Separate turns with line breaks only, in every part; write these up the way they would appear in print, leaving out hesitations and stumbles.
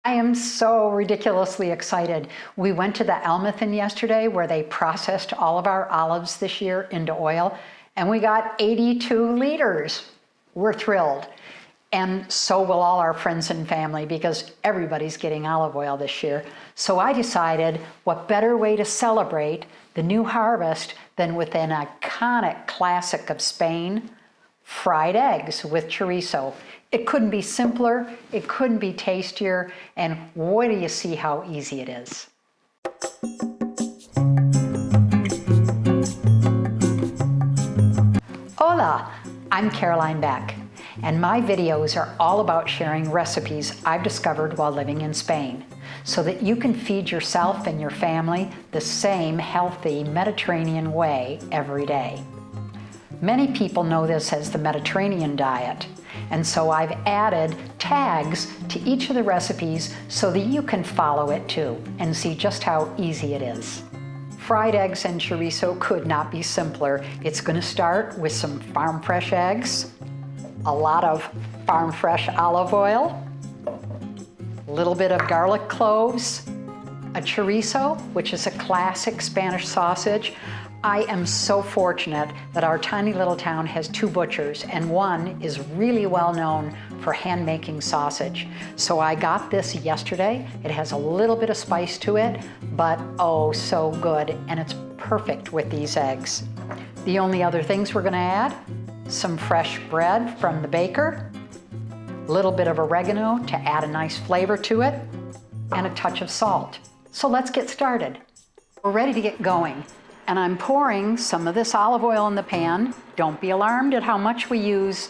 I am so ridiculously excited. We went to the Almathon yesterday where they processed all of our olives this year into oil, and we got 82 liters. We're thrilled. And so will all our friends and family because everybody's getting olive oil this year. So I decided what better way to celebrate the new harvest than with an iconic classic of Spain, fried eggs with chorizo. It couldn't be simpler, it couldn't be tastier, and wait till you see how easy it is. Hola, I'm Caroline Beck, and my videos are all about sharing recipes I've discovered while living in Spain, so that you can feed yourself and your family the same healthy Mediterranean way every day. Many people know this as the Mediterranean diet, and so I've added tags to each of the recipes so that you can follow it too and see just how easy it is. Fried eggs and chorizo could not be simpler. It's going to start with some farm fresh eggs, a lot of farm fresh olive oil, a little bit of garlic cloves, a chorizo, which is a classic Spanish sausage. I am so fortunate that our tiny little town has 2 butchers, and one is really well known for hand making sausage. So I got this yesterday. It has a little bit of spice to it, but oh, so good, and it's perfect with these eggs. The only other things we're gonna add, some fresh bread from the baker, a little bit of oregano to add a nice flavor to it, and a touch of salt. So let's get started. We're ready to get going. And I'm pouring some of this olive oil in the pan. Don't be alarmed at how much we use.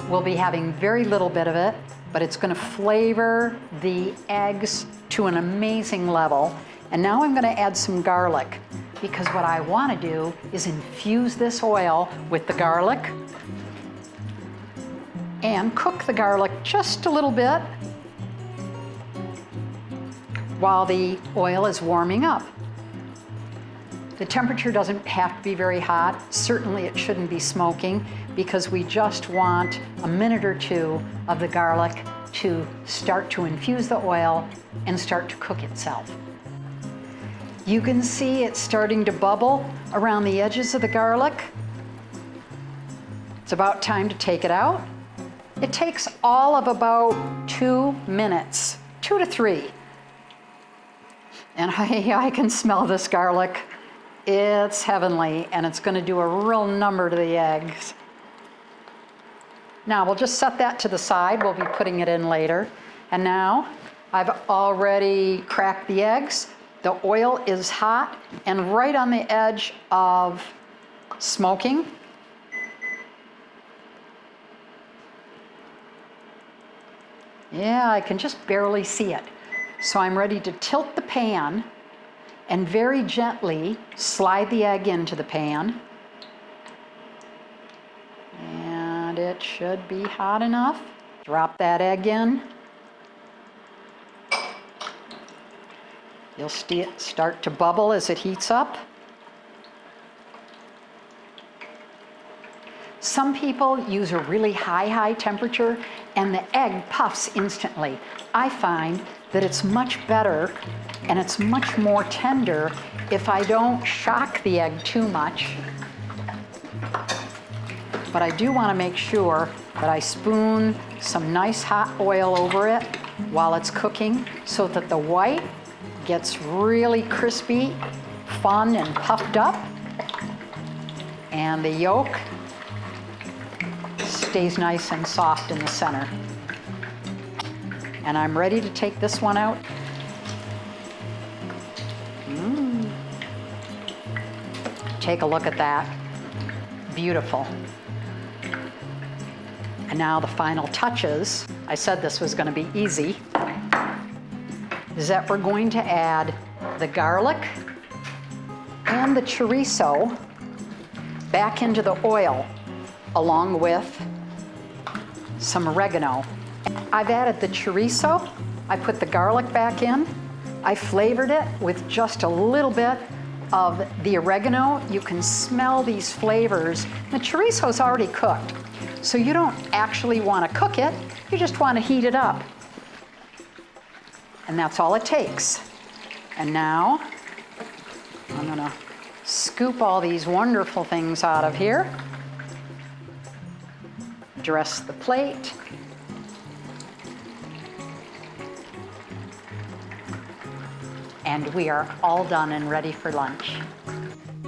We'll be having very little bit of it, but it's gonna flavor the eggs to an amazing level. And now I'm gonna add some garlic, because what I wanna do is infuse this oil with the garlic and cook the garlic just a little bit while the oil is warming up. The temperature doesn't have to be very hot. Certainly it shouldn't be smoking, because we just want a minute or 2 of the garlic to start to infuse the oil and start to cook itself. You can see it's starting to bubble around the edges of the garlic. It's about time to take it out. It takes all of about 2 minutes, 2 to 3. And I can smell this garlic. It's heavenly, and it's going to do a real number to the eggs. Now we'll just set that to the side. We'll be putting it in later. And now I've already cracked the eggs. The oil is hot and right on the edge of smoking. Yeah, I can just barely see it. So I'm ready to tilt the pan and very gently slide the egg into the pan. And it should be hot enough. Drop that egg in. You'll see it start to bubble as it heats up. Some people use a really high temperature and the egg puffs instantly. I find that it's much better and it's much more tender if I don't shock the egg too much. But I do want to make sure that I spoon some nice hot oil over it while it's cooking so that the white gets really crispy, fun, and puffed up, and the yolk stays nice and soft in the center. And I'm ready to take this one out. Take a look at that. Beautiful. And now the final touches. I said this was going to be easy. Is that we're going to add the garlic and the chorizo back into the oil along with some oregano. I've added the chorizo. I put the garlic back in. I flavored it with just a little bit of the oregano. You can smell these flavors. The chorizo is already cooked, so you don't actually want to cook it. You just want to heat it up. And that's all it takes. And now, I'm gonna scoop all these wonderful things out of here. Dress the plate. And we are all done and ready for lunch.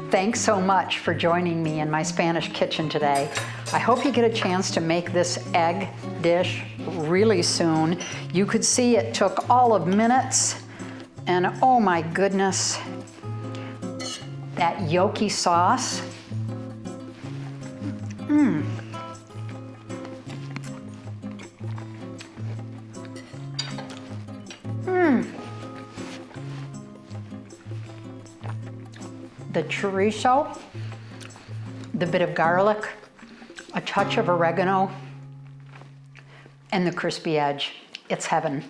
Thanks so much for joining me in my Spanish kitchen today. I hope you get a chance to make this egg dish really soon. You could see it took all of minutes, and oh my goodness, that yolky sauce. The chorizo, the bit of garlic, a touch of oregano, and the crispy edge. It's heaven.